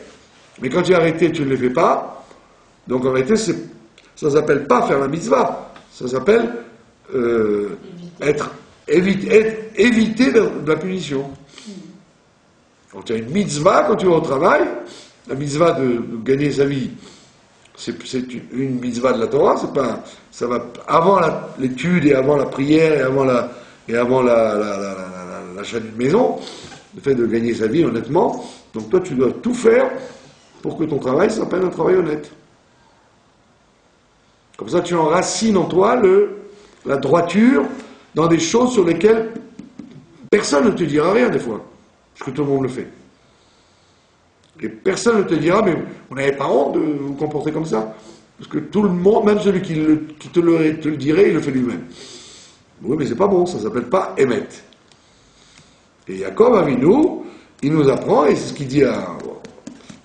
mais quand tu es arrêté, tu ne les fais pas, donc en réalité, ça ne s'appelle pas faire la mitzvah, ça s'appelle éviter de la punition. Quand tu as une mitzvah, quand tu vas au travail, la mitzvah de gagner sa vie, c'est une mitzvah de la Torah, c'est pas, ça va avant l'étude et avant la prière et avant l'achat d'une maison, le fait de gagner sa vie honnêtement. Donc toi, tu dois tout faire pour que ton travail s'appelle un travail honnête. Comme ça, tu enracines en toi la droiture dans des choses sur lesquelles personne ne te dira rien des fois, parce que tout le monde le fait. Et personne ne te dira, mais vous n'avez pas honte de vous comporter comme ça, parce que tout le monde, même celui qui te le dirait, il le fait lui-même. Oui, mais c'est pas bon, ça s'appelle pas émettre. Et Yaakov Avinu, il nous apprend, et c'est ce qu'il dit à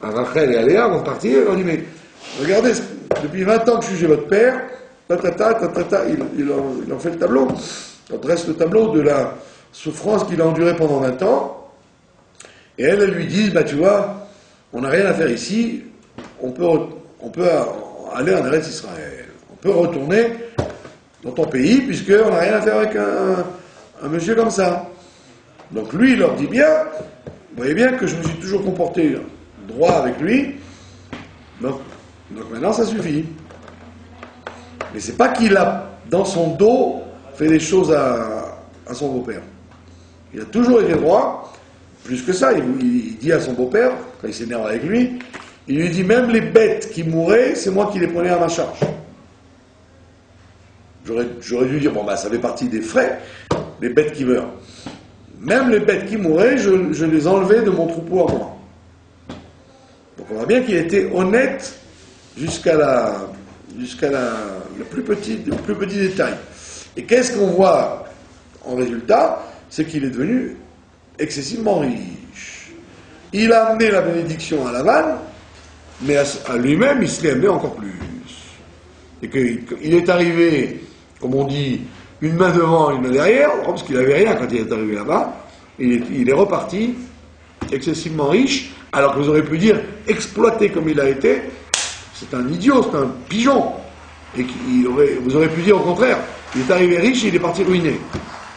Rachel et à Léa avant de partir, il leur dit, mais regardez, depuis 20 ans que je suis chez votre père, il en fait le tableau. On dresse le tableau de la souffrance qu'il a endurée pendant 20 ans, et elle lui dit, bah tu vois, on n'a rien à faire ici, on peut aller en Eretz Israël, on peut retourner dans ton pays, puisqu'on n'a rien à faire avec un monsieur comme ça. Donc lui, il leur dit bien, vous voyez bien que je me suis toujours comporté droit avec lui, donc maintenant ça suffit. Mais c'est pas qu'il a, dans son dos, fait des choses à son beau-père. Il a toujours été droit. Plus que ça, il dit à son beau-père, quand il s'énerve avec lui, il lui dit, même les bêtes qui mouraient, c'est moi qui les prenais à ma charge. J'aurais dû dire, bon bah ça fait partie des frais, les bêtes qui meurent. Même les bêtes qui mouraient, je les enlevais de mon troupeau à moi. Donc on voit bien qu'il a été honnête jusqu'à le plus petit détail. Et qu'est-ce qu'on voit en résultat? C'est qu'il est devenu excessivement riche. Il a amené la bénédiction à Lavan, mais à lui-même, il se l'est amené encore plus. Et qu'il est arrivé, comme on dit, une main devant, une main derrière, parce qu'il n'avait rien quand il est arrivé là-bas, il est reparti excessivement riche, alors que vous aurez pu dire, exploité comme il a été, c'est un idiot, c'est un pigeon. Et vous aurez pu dire au contraire, il est arrivé riche et il est parti ruiné.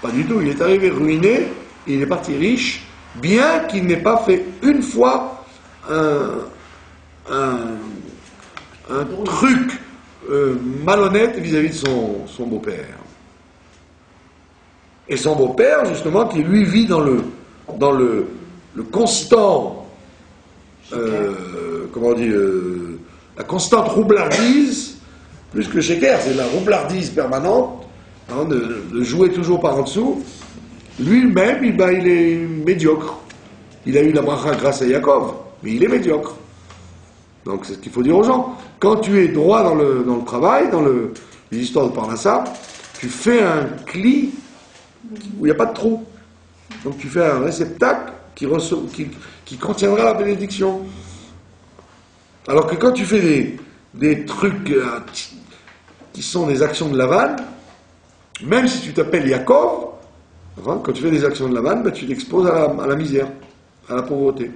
Pas du tout, il est arrivé ruiné, il est parti riche, bien qu'il n'ait pas fait une fois un truc malhonnête vis-à-vis de son beau-père. Et son beau-père, justement, qui lui vit dans le constant, la constante roublardise, plus que Sheker, c'est la roublardise permanente, hein, de jouer toujours par en dessous. Lui-même, il est médiocre. Il a eu la bracha grâce à Yaakov, mais il est médiocre. Donc c'est ce qu'il faut dire aux gens. Quand tu es droit dans le travail, dans les histoires de Parnassa, tu fais un cli où il n'y a pas de trou. Donc tu fais un réceptacle qui contiendra la bénédiction. Alors que quand tu fais des trucs qui sont des actions de Lavan, même si tu t'appelles Yaakov, enfin, quand tu fais des actions de Lavan, ben, tu t'exposes à la misère, à la pauvreté.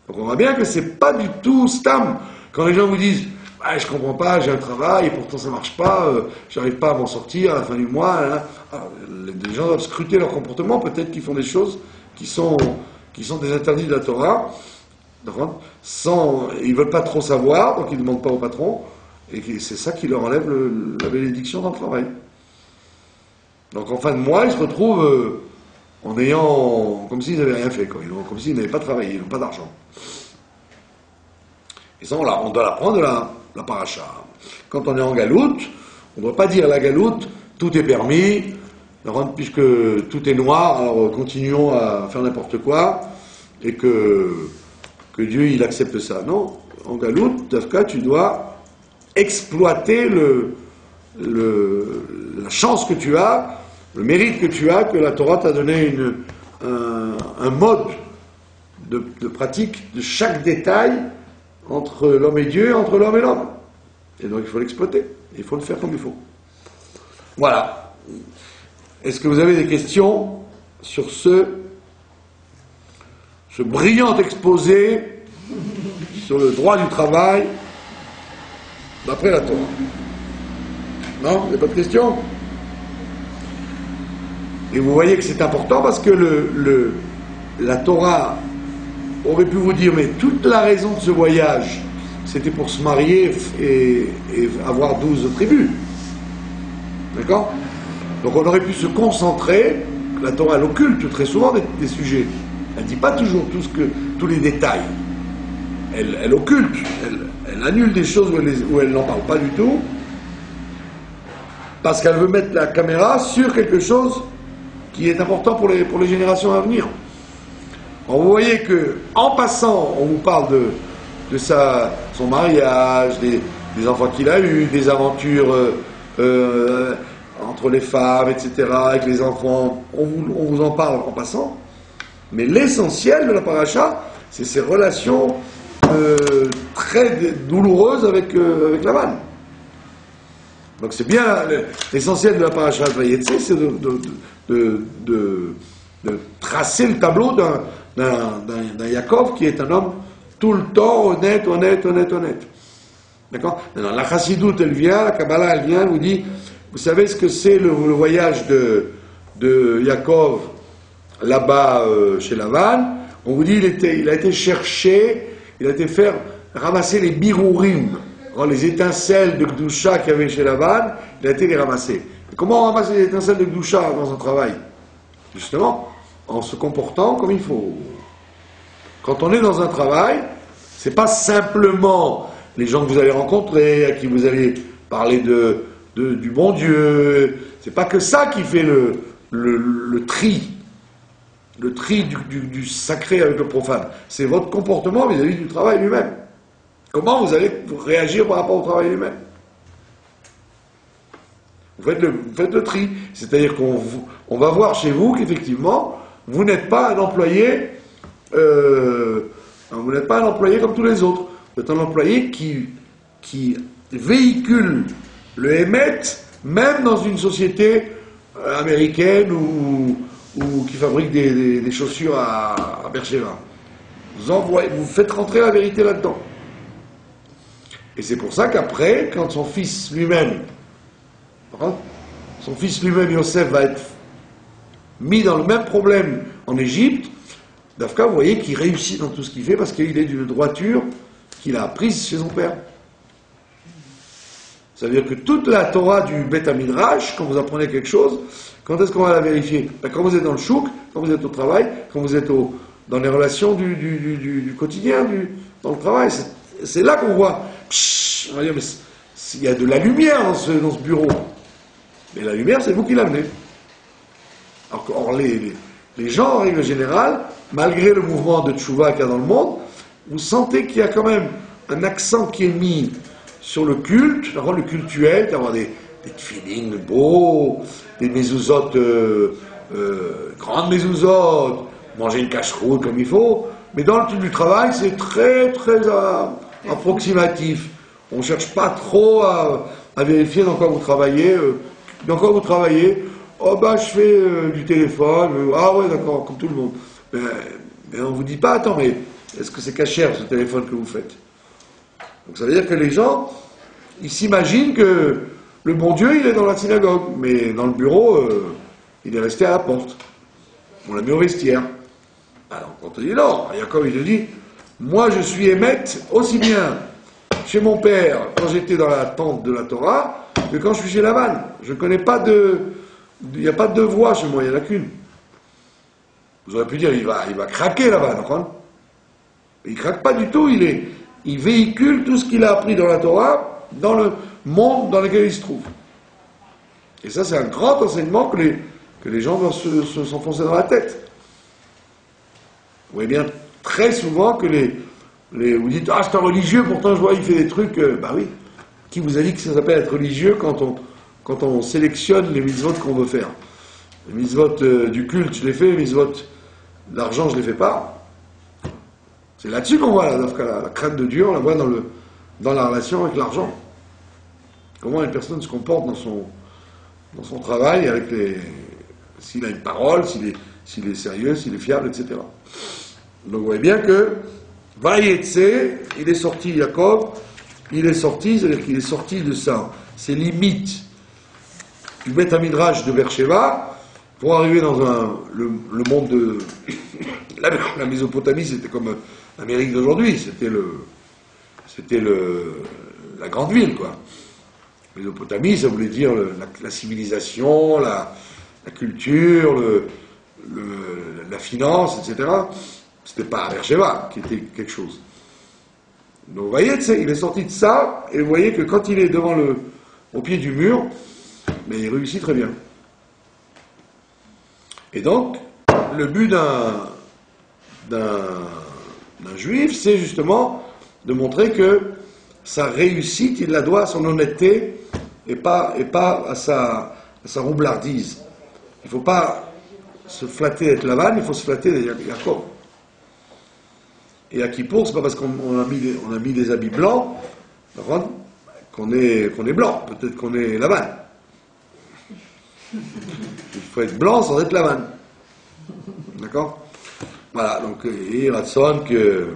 Donc on voit bien que c'est pas du tout stam. Quand les gens vous disent ah, je comprends pas, j'ai un travail et pourtant ça marche pas, j'arrive pas à m'en sortir à la fin du mois, hein. Alors, les gens doivent scruter leur comportement, peut-être qu'ils font des choses qui sont des interdits de la Torah, ils ne veulent pas trop savoir, donc ils ne demandent pas au patron, et c'est ça qui leur enlève la bénédiction dans le travail. Donc en fin de mois, ils se retrouvent en ayant, comme s'ils n'avaient rien fait, quoi. Comme s'ils n'avaient pas travaillé, ils n'ont pas d'argent. Et ça, on doit l'apprendre de la paracha. Quand on est en galoute, on ne doit pas dire la galoute, tout est permis, puisque tout est noir, alors continuons à faire n'importe quoi, et que Dieu, il accepte ça. Non, en galoute, dans ce cas, tu dois exploiter la chance que tu as, le mérite que tu as, que la Torah t'a donné un mode de pratique de chaque détail entre l'homme et Dieu, entre l'homme et l'homme. Et donc il faut l'exploiter, il faut le faire comme il faut. Voilà. Est-ce que vous avez des questions sur ce brillant exposé sur le droit du travail d'après la Torah? Non? Il n'y a pas de questions? Et vous voyez que c'est important parce que la Torah aurait pu vous dire, mais toute la raison de ce voyage, c'était pour se marier et avoir 12 tribus. D'accord? Donc on aurait pu se concentrer, la Torah elle occulte très souvent des sujets. Elle ne dit pas toujours tous les détails. Elle occulte, elle annule des choses où elle n'en parle pas du tout, parce qu'elle veut mettre la caméra sur quelque chose qui est important pour les générations à venir. Alors vous voyez que, en passant, on vous parle de son mariage, des enfants qu'il a eus, des aventures entre les femmes, etc., avec les enfants. On vous en parle en passant. Mais l'essentiel de la paracha, c'est ces relations très douloureuses avec Lavan. Donc c'est bien l'essentiel de la paracha de Vayetze, c'est de tracer le tableau d'un Yaakov qui est un homme tout le temps honnête. D'accord? Maintenant, la chassidoute, elle vient, la Kabbalah, elle vient, elle vous dit, vous savez ce que c'est le voyage de Yaakov là-bas chez Lavan? On vous dit, il a été chercher, il a été faire ramasser les birourim, les étincelles de Gdusha qu'il y avait chez Lavan, il a été les ramasser. Et comment on ramasse les étincelles de Gdusha dans un travail? Justement, en se comportant comme il faut. Quand on est dans un travail, c'est pas simplement les gens que vous allez rencontrer, à qui vous allez parler du bon Dieu, c'est pas que ça qui fait le tri du sacré avec le profane. C'est votre comportement vis-à-vis du travail lui-même. Comment vous allez réagir par rapport au travail lui-même? Vous faites le tri. C'est-à-dire qu'on va voir chez vous qu'effectivement, vous n'êtes pas un employé comme tous les autres. Vous êtes un employé qui véhicule le Hémet, même dans une société américaine ou qui fabrique des chaussures à Beersheba. Vous faites rentrer la vérité là-dedans. Et c'est pour ça qu'après, quand son fils lui-même, Yosef, va être mis dans le même problème en Égypte, Dafka, vous voyez qu'il réussit dans tout ce qu'il fait parce qu'il est d'une droiture qu'il a apprise chez son père. Ça veut dire que toute la Torah du Beth Midrash, quand vous apprenez quelque chose, quand est-ce qu'on va la vérifier? Quand vous êtes dans le chouk, quand vous êtes au travail, quand vous êtes dans les relations du quotidien, dans le travail. C'est là qu'on voit, on va dire, mais il y a de la lumière dans ce bureau. Mais la lumière, c'est vous qui l'amenez. Or, les gens, en règle générale, malgré le mouvement de tchouva qu'il y a dans le monde, vous sentez qu'il y a quand même un accent qui est mis sur le culte, d'avoir le cultuel, d'avoir des tefilines beaux, des mezuzot, grandes mezuzot, manger une cacheroute comme il faut, mais dans le truc du travail, c'est très, très approximatif. On ne cherche pas trop à vérifier dans quoi vous travaillez. Oh bah je fais du téléphone. Ah ouais d'accord, comme tout le monde. Mais on ne vous dit pas, attends, mais est-ce que c'est cachère ce téléphone que vous faites? Donc ça veut dire que les gens, ils s'imaginent que le bon Dieu, il est dans la synagogue, mais dans le bureau, il est resté à la porte. On l'a mis au vestiaire. Alors, on te dit non. Jacob, il te dit, moi je suis émette aussi bien chez mon père quand j'étais dans la tente de la Torah que quand je suis chez Laban. Je ne connais pas il n'y a pas de deux voix chez moi, il n'y en a qu'une. Vous auriez pu dire, il va craquer Laban, quoi. Il ne craque pas du tout, il véhicule tout ce qu'il a appris dans la Torah dans le monde dans lequel il se trouve. Et ça, c'est un grand enseignement que les gens doivent s'enfoncer dans la tête. Vous voyez bien très souvent que vous dites, ah, c'est un religieux, pourtant je vois, il fait des trucs. Bah oui. Qui vous a dit que ça s'appelle être religieux quand on sélectionne les mitzvot qu'on veut faire? Les mitzvot du culte, je les fais, les mitzvot d'argent, je les fais pas. C'est là-dessus qu'on voit la crainte de Dieu, on la voit dans la relation avec l'argent. Comment une personne se comporte dans son travail, s'il a une parole, s'il est sérieux, s'il est fiable, etc. Donc vous voyez bien que Vayetse, il est sorti, Jacob, il est sorti, c'est-à-dire qu'il est sorti de ses limites du Beth Midrash de Beersheba pour arriver dans le monde de la Mésopotamie. C'était comme l'Amérique d'aujourd'hui, c'était la grande ville, quoi. Mésopotamie, ça voulait dire la civilisation, la culture, la finance, etc. C'était pas Beersheba qui était quelque chose. Donc vous voyez, il est sorti de ça, et vous voyez que quand il est au pied du mur, mais il réussit très bien. Et donc, le but d'un juif, c'est justement de montrer que sa réussite, il la doit à son honnêteté et pas à sa roublardise. Il ne faut pas se flatter d'être Lavan, il faut se flatter d'être Jacob. Et à Kippour, c'est pas parce qu'on a mis des habits blancs qu'on est blanc. Peut-être qu'on est Lavan. Il faut être blanc sans être Lavan. D'accord? Voilà, donc il ratson que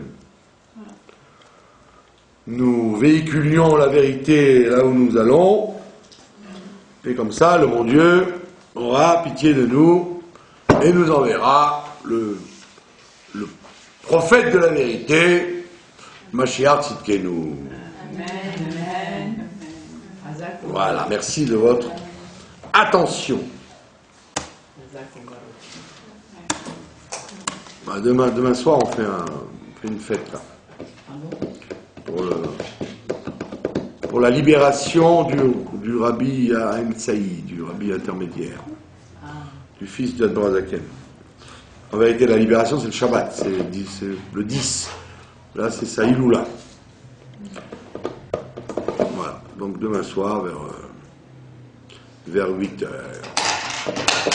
nous véhiculions la vérité là où nous allons, et comme ça, le bon Dieu aura pitié de nous et nous enverra le prophète de la vérité, Mashiach Tzidkenu. Amen. Voilà, merci de votre attention. Bah, demain soir, on fait une fête là. Pour la libération du rabbi Haim Tsaï, du rabbi intermédiaire, du fils de Adbrazaken. En vérité, la libération, c'est le Shabbat, c'est le 10. Là, c'est Saïloula. Voilà, donc demain soir, vers 8h.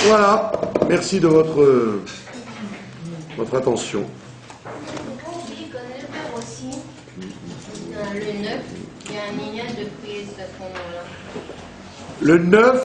Voilà, merci de votre attention. On connaît le père aussi, le 9, il y a un minyan de prier à ce moment-là. Le 9,